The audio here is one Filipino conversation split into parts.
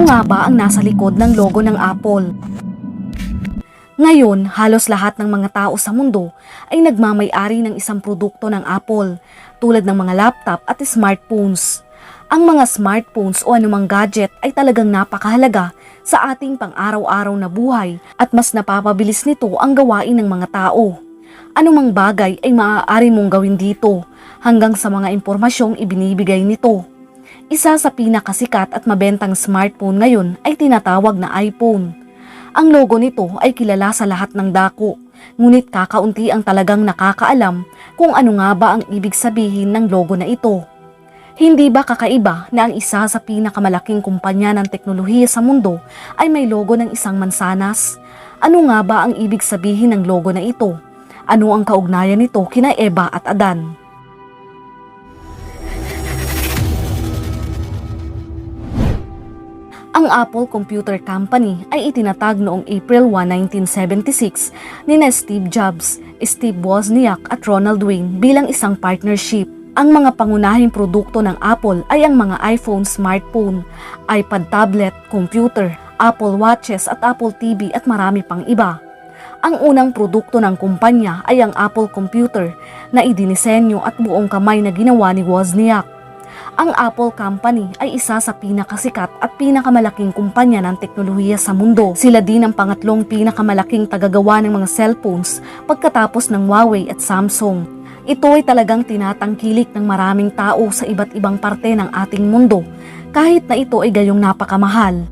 nga ba ang nasa likod ng logo ng Apple? Ngayon, halos lahat ng mga tao sa mundo ay nagmamay-ari ng isang produkto ng Apple, tulad ng mga laptop at smartphones. Ang mga smartphones o anumang gadget ay talagang napakahalaga sa ating pang-araw-araw na buhay at mas napapabilis nito ang gawain ng mga tao. Anumang bagay ay maaari mong gawin dito, hanggang sa mga impormasyong ibinibigay nito. Isa sa pinakasikat at mabentang smartphone ngayon ay tinatawag na iPhone. Ang logo nito ay kilala sa lahat ng dako, ngunit kakaunti ang talagang nakakaalam kung ano nga ba ang ibig sabihin ng logo na ito. Hindi ba kakaiba na ang isa sa pinakamalaking kumpanya ng teknolohiya sa mundo ay may logo ng isang mansanas? Ano nga ba ang ibig sabihin ng logo na ito? Ano ang kaugnayan nito kina Eva at Adan? Ang Apple Computer Company ay itinatag noong April 1, 1976 ni Steve Jobs, Steve Wozniak at Ronald Wayne bilang isang partnership. Ang mga pangunahing produkto ng Apple ay ang mga iPhone smartphone, iPad tablet, computer, Apple Watches at Apple TV at marami pang iba. Ang unang produkto ng kumpanya ay ang Apple Computer na idinisenyo at buong kamay na ginawa ni Wozniak. Ang Apple Company ay isa sa pinakasikat at pinakamalaking kumpanya ng teknolohiya sa mundo. Sila din ang pangatlong pinakamalaking tagagawa ng mga cellphones pagkatapos ng Huawei at Samsung. Ito ay talagang tinatangkilik ng maraming tao sa iba't ibang parte ng ating mundo, kahit na ito ay gayong napakamahal.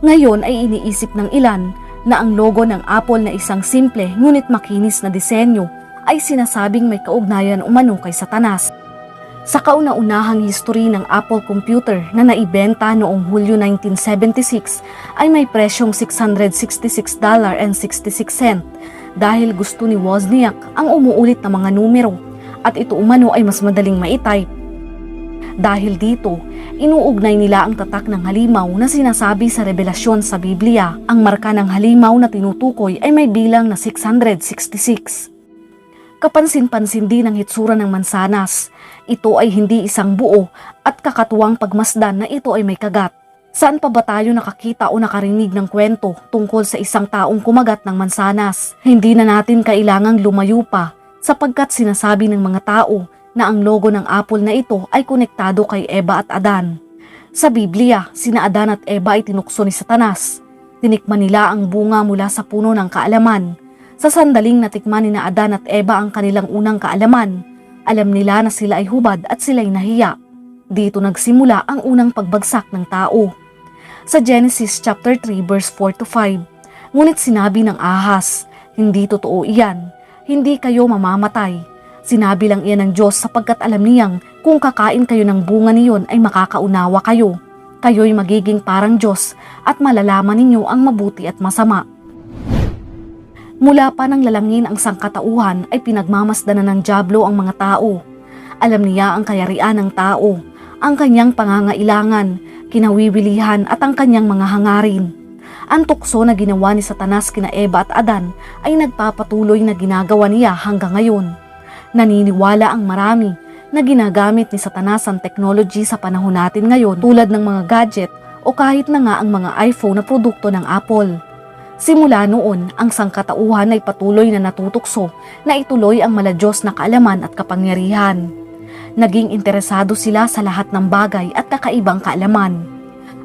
Ngayon ay iniisip ng ilan na ang logo ng Apple na isang simple ngunit makinis na disenyo ay sinasabing may kaugnayan umano kay Satanas. Sa kauna-unahang history ng Apple Computer na naibenta noong Hulyo 1976 ay may presyong $666.66 dahil gusto ni Wozniak ang umuulit na mga numero at ito umano ay mas madaling maitype. Dahil dito, inuugnay nila ang tatak ng halimaw na sinasabi sa revelasyon sa Biblia. Ang marka ng halimaw na tinutukoy ay may bilang na 666. Kapansin-pansin din ang hitsura ng mansanas. Ito ay hindi isang buo at kakatuwang pagmasdan na ito ay may kagat. Saan pa ba tayo nakakita o nakarinig ng kwento tungkol sa isang taong kumagat ng mansanas? Hindi na natin kailangang lumayo pa sapagkat sinasabi ng mga tao na ang logo ng Apple na ito ay konektado kay Eva at Adan. Sa Biblia, sina Adan at Eva ay tinukso ni Satanas. Tinikman nila ang bunga mula sa puno ng kaalaman. Sa sandaling natikman ni na Adan at Eva ang kanilang unang kaalaman, alam nila na sila ay hubad at sila'y nahiya. Dito nagsimula ang unang pagbagsak ng tao. Sa Genesis chapter 3 verse 4 to 5, ngunit sinabi ng ahas, hindi totoo iyan, hindi kayo mamamatay. Sinabi lang iyan ng Diyos sapagkat alam niyang kung kakain kayo ng bunga niyon ay makakaunawa kayo. Kayo'y magiging parang Diyos at malalaman ninyo ang mabuti at masama. Mula pa nang lalangin ang sangkatauhan ay pinagmamasdanan ng dyablo ang mga tao. Alam niya ang kayarian ng tao, ang kanyang pangangailangan, kinawiwilihan at ang kanyang mga hangarin. Ang tukso na ginawa ni Satanas kina Eva at Adan ay nagpapatuloy na ginagawa niya hanggang ngayon. Naniniwala ang marami na ginagamit ni Satanas ang technology sa panahon natin ngayon tulad ng mga gadget o kahit na nga ang mga iPhone na produkto ng Apple. Simula noon, ang sangkatauhan ay patuloy na natutukso na ituloy ang maladyos na kaalaman at kapangyarihan. Naging interesado sila sa lahat ng bagay at kakaibang kaalaman.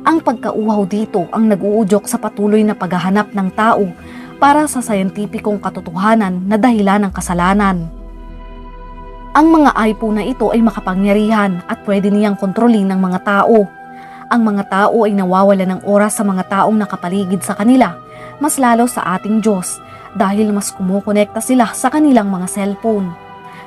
Ang pagkauhaw dito ang nag-uudyok sa patuloy na paghahanap ng tao para sa sayentipikong katotohanan na dahilan ng kasalanan. Ang mga iPhone na ito ay makapangyarihan at pwede niyang kontrolin ng mga tao. Ang mga tao ay nawawala ng oras sa mga taong nakapaligid sa kanila, mas lalo sa ating Diyos dahil mas kumukonekta sila sa kanilang mga cellphone.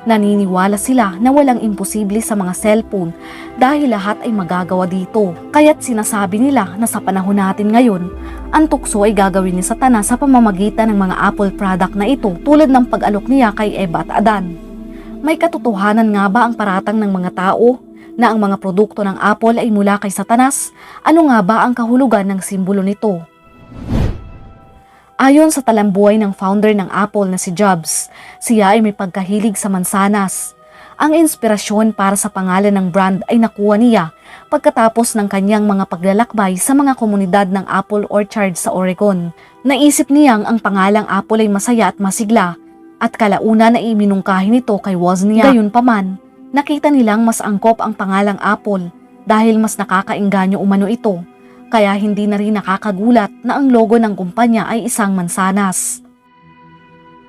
Naniniwala sila na walang imposible sa mga cellphone dahil lahat ay magagawa dito. Kaya't sinasabi nila na sa panahon natin ngayon, ang tukso ay gagawin ni Satanas sa pamamagitan ng mga Apple product na ito tulad ng pag-alok niya kay Eva at Adan. May katotohanan nga ba ang paratang ng mga tao na ang mga produkto ng Apple ay mula kay Satanas? Ano nga ba ang kahulugan ng simbolo nito? Ayon sa talambuhay ng founder ng Apple na si Jobs, siya ay may pagkahilig sa mansanas. Ang inspirasyon para sa pangalan ng brand ay nakuha niya pagkatapos ng kanyang mga paglalakbay sa mga komunidad ng apple orchard sa Oregon. Naisip niyang ang pangalang Apple ay masaya at masigla at kalaunan na iminungkahi nito kay Wozniak. Gayunpaman, nakita nilang mas angkop ang pangalang Apple dahil mas nakakaengganyo umano ito, kaya hindi na rin nakakagulat na ang logo ng kumpanya ay isang mansanas.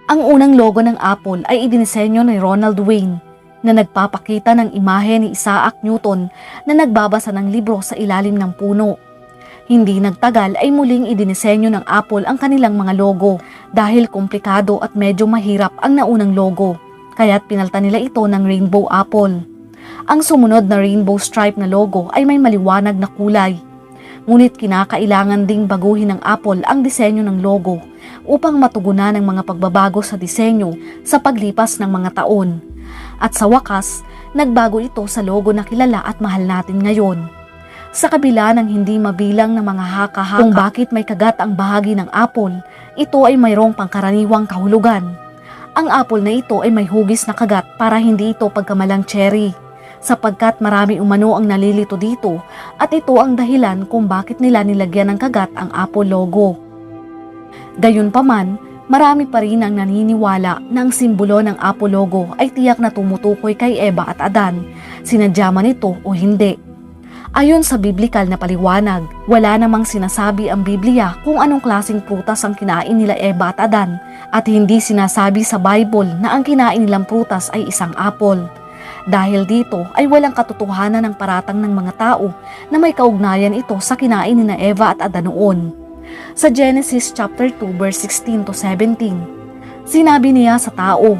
Ang unang logo ng Apple ay idinisenyo ni Ronald Wayne na nagpapakita ng imahe ni Isaac Newton na nagbabasa ng libro sa ilalim ng puno. Hindi nagtagal ay muling idinisenyo ng Apple ang kanilang mga logo dahil komplikado at medyo mahirap ang naunang logo, kaya't pinalta nila ito ng Rainbow Apple. Ang sumunod na rainbow stripe na logo ay may maliwanag na kulay. Ngunit kinakailangan ding baguhin ng Apple ang disenyo ng logo upang matugunan ang mga pagbabago sa disenyo sa paglipas ng mga taon. At sa wakas, nagbago ito sa logo na kilala at mahal natin ngayon. Sa kabila ng hindi mabilang na mga haka-haka kung bakit may kagat ang bahagi ng apple, ito ay mayroong pangkaraniwang kahulugan. Ang apple na ito ay may hugis na kagat para hindi ito pagkamalang cherry, sapagkat marami umano ang nalilito dito at ito ang dahilan kung bakit nila nilagyan ng kagat ang Apple logo. Gayunpaman, marami pa rin ang naniniwala na ang simbolo ng Apple logo ay tiyak na tumutukoy kay Eva at Adan, sinadya man ito o hindi. Ayon sa biblikal na paliwanag, wala namang sinasabi ang Biblia kung anong klaseng prutas ang kinain nila Eva at Adan, at hindi sinasabi sa Bible na ang kinain nilang prutas ay isang apple. Dahil dito ay walang katotohanan ng paratang ng mga tao na may kaugnayan ito sa kinain ni Eva at Adan noon. Sa Genesis chapter 2 verse 16 to 17, sinabi niya sa tao,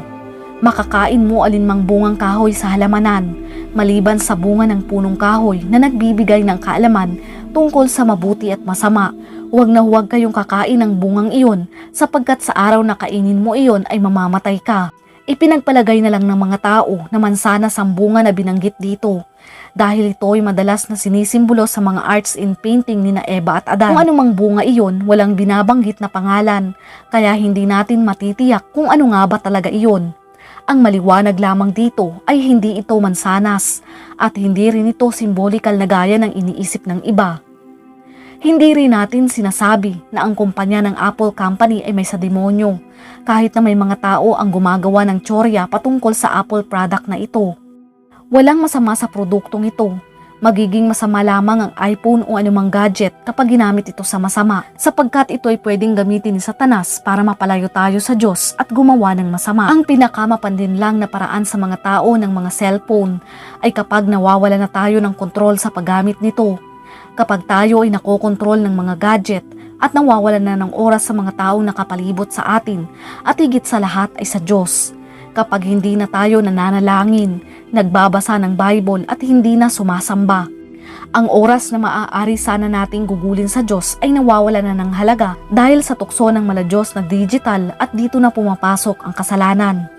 "Makakain mo alinmang bungang kahoy sa halamanan, maliban sa bunga ng punong kahoy na nagbibigay ng kaalaman tungkol sa mabuti at masama. Huwag na huwag kayong kakain ng bungang iyon, sapagkat sa araw na kainin mo iyon ay mamamatay ka." Ipinagpalagay na lang ng mga tao na mansanas ang bunga na binanggit dito, dahil ito ay madalas na sinisimbolo sa mga arts in painting ni Eva at Adan. Kung anumang bunga iyon, walang binabanggit na pangalan, kaya hindi natin matitiyak kung ano nga ba talaga iyon. Ang maliwanag lamang dito ay hindi ito mansanas at hindi rin ito simbolikal na gaya ng iniisip ng iba. Hindi rin natin sinasabi na ang kumpanya ng Apple Company ay may sademonyo, kahit na may mga tao ang gumagawa ng tsorya patungkol sa Apple product na ito. Walang masama sa produktong ito. Magiging masama lamang ang iPhone o anumang gadget kapag ginamit ito sa masama, sapagkat ito ay pwedeng gamitin ni Satanas para mapalayo tayo sa Diyos at gumawa ng masama. Ang pinakamapandin lang na paraan sa mga tao ng mga cellphone ay kapag nawawala na tayo ng kontrol sa paggamit nito. Kapag tayo ay nakokontrol ng mga gadget at nawawalan na ng oras sa mga taong nakapalibot sa atin at higit sa lahat ay sa Diyos. Kapag hindi na tayo nananalangin, nagbabasa ng Bible at hindi na sumasamba. Ang oras na maaari sana nating gugulin sa Diyos ay nawawala na ng halaga dahil sa tukso ng maladiyos na digital at dito na pumapasok ang kasalanan.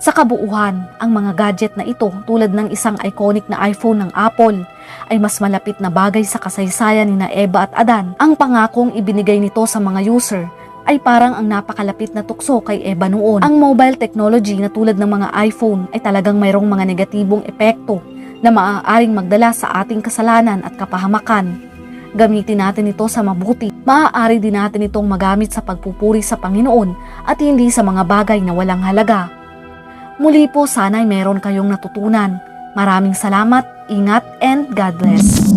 Sa kabuuan, ang mga gadget na ito tulad ng isang iconic na iPhone ng Apple ay mas malapit na bagay sa kasaysayan ni Eva at Adan. Ang pangakong ibinigay nito sa mga user ay parang ang napakalapit na tukso kay Eva noon. Ang mobile technology na tulad ng mga iPhone ay talagang mayroong mga negatibong epekto na maaaring magdala sa ating kasalanan at kapahamakan. Gamitin natin ito sa mabuti. Maaari din natin itong magamit sa pagpupuri sa Panginoon at hindi sa mga bagay na walang halaga. Muli po, sana ay meron kayong natutunan. Maraming salamat, ingat, and God bless.